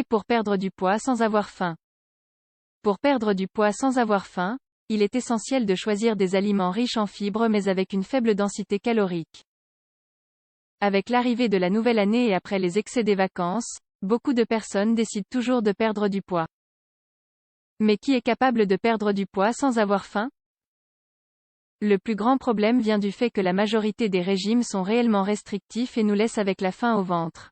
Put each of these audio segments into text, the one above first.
Clés pour perdre du poids sans avoir faim. Pour perdre du poids sans avoir faim, il est essentiel de choisir des aliments riches en fibres mais avec une faible densité calorique. Avec l'arrivée de la nouvelle année et après les excès des vacances, beaucoup de personnes décident toujours de perdre du poids. Mais qui est capable de perdre du poids sans avoir faim? Le plus grand problème vient du fait que la majorité des régimes sont réellement restrictifs et nous laissent avec la faim au ventre.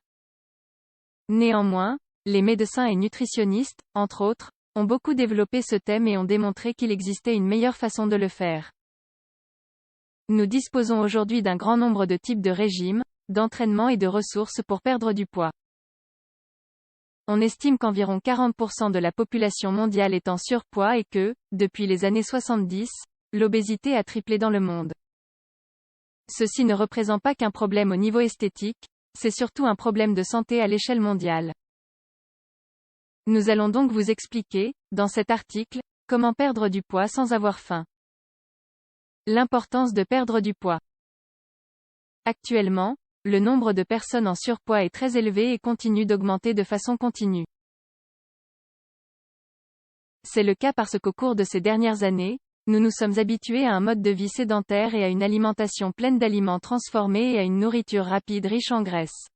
Néanmoins, les médecins et nutritionnistes, entre autres, ont beaucoup développé ce thème et ont démontré qu'il existait une meilleure façon de le faire. Nous disposons aujourd'hui d'un grand nombre de types de régimes, d'entraînement et de ressources pour perdre du poids. On estime qu'environ 40% de la population mondiale est en surpoids et que, depuis les années 70, l'obésité a triplé dans le monde. Ceci ne représente pas qu'un problème au niveau esthétique, c'est surtout un problème de santé à l'échelle mondiale. Nous allons donc vous expliquer, dans cet article, comment perdre du poids sans avoir faim. L'importance de perdre du poids. Actuellement, le nombre de personnes en surpoids est très élevé et continue d'augmenter de façon continue. C'est le cas parce qu'au cours de ces dernières années, nous nous sommes habitués à un mode de vie sédentaire et à une alimentation pleine d'aliments transformés et à une nourriture rapide riche en graisse.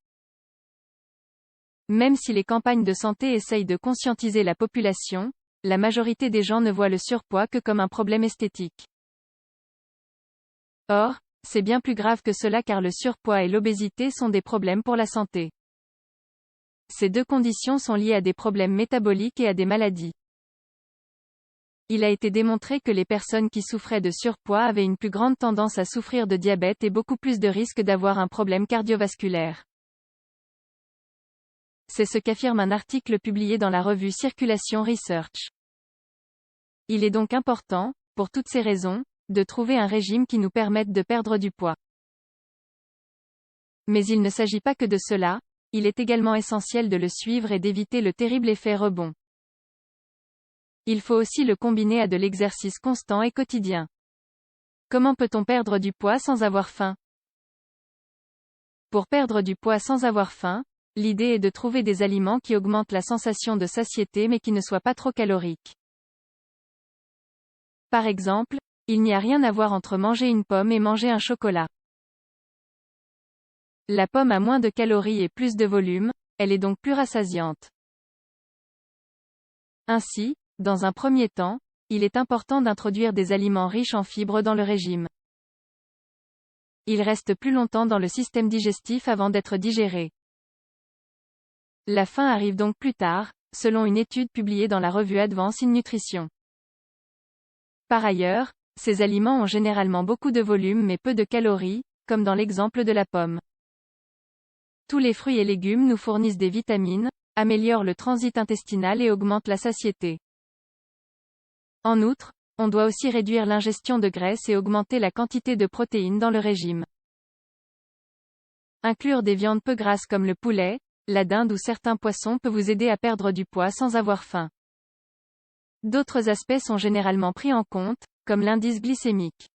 Même si les campagnes de santé essayent de conscientiser la population, la majorité des gens ne voient le surpoids que comme un problème esthétique. Or, c'est bien plus grave que cela car le surpoids et l'obésité sont des problèmes pour la santé. Ces deux conditions sont liées à des problèmes métaboliques et à des maladies. Il a été démontré que les personnes qui souffraient de surpoids avaient une plus grande tendance à souffrir de diabète et beaucoup plus de risques d'avoir un problème cardiovasculaire. C'est ce qu'affirme un article publié dans la revue Circulation Research. Il est donc important, pour toutes ces raisons, de trouver un régime qui nous permette de perdre du poids. Mais il ne s'agit pas que de cela, il est également essentiel de le suivre et d'éviter le terrible effet rebond. Il faut aussi le combiner à de l'exercice constant et quotidien. Comment peut-on perdre du poids sans avoir faim? Pour perdre du poids sans avoir faim, l'idée est de trouver des aliments qui augmentent la sensation de satiété mais qui ne soient pas trop caloriques. Par exemple, il n'y a rien à voir entre manger une pomme et manger un chocolat. La pomme a moins de calories et plus de volume, elle est donc plus rassasiante. Ainsi, dans un premier temps, il est important d'introduire des aliments riches en fibres dans le régime. Ils restent plus longtemps dans le système digestif avant d'être digérés. La faim arrive donc plus tard, selon une étude publiée dans la revue Advance in Nutrition. Par ailleurs, ces aliments ont généralement beaucoup de volume mais peu de calories, comme dans l'exemple de la pomme. Tous les fruits et légumes nous fournissent des vitamines, améliorent le transit intestinal et augmentent la satiété. En outre, on doit aussi réduire l'ingestion de graisse et augmenter la quantité de protéines dans le régime. Inclure des viandes peu grasses comme le poulet, la dinde ou certains poissons peut vous aider à perdre du poids sans avoir faim. D'autres aspects sont généralement pris en compte, comme l'indice glycémique.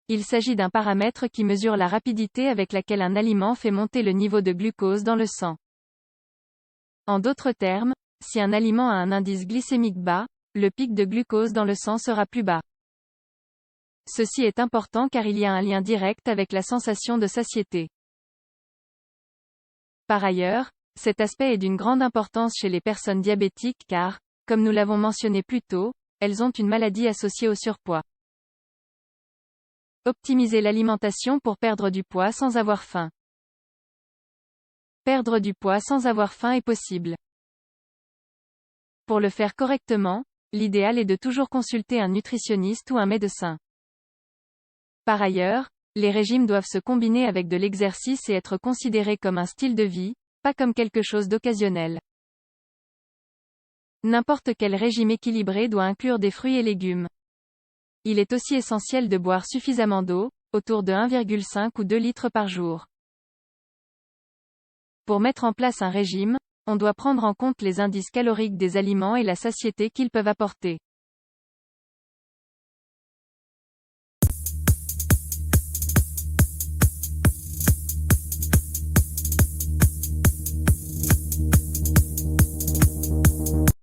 Il s'agit d'un paramètre qui mesure la rapidité avec laquelle un aliment fait monter le niveau de glucose dans le sang. En d'autres termes, si un aliment a un indice glycémique bas, le pic de glucose dans le sang sera plus bas. Ceci est important car il y a un lien direct avec la sensation de satiété. Par ailleurs, cet aspect est d'une grande importance chez les personnes diabétiques car, comme nous l'avons mentionné plus tôt, elles ont une maladie associée au surpoids. Optimiser l'alimentation pour perdre du poids sans avoir faim. Perdre du poids sans avoir faim est possible. Pour le faire correctement, l'idéal est de toujours consulter un nutritionniste ou un médecin. Par ailleurs, les régimes doivent se combiner avec de l'exercice et être considérés comme un style de vie, pas comme quelque chose d'occasionnel. N'importe quel régime équilibré doit inclure des fruits et légumes. Il est aussi essentiel de boire suffisamment d'eau, autour de 1,5 ou 2 litres par jour. Pour mettre en place un régime, on doit prendre en compte les indices caloriques des aliments et la satiété qu'ils peuvent apporter.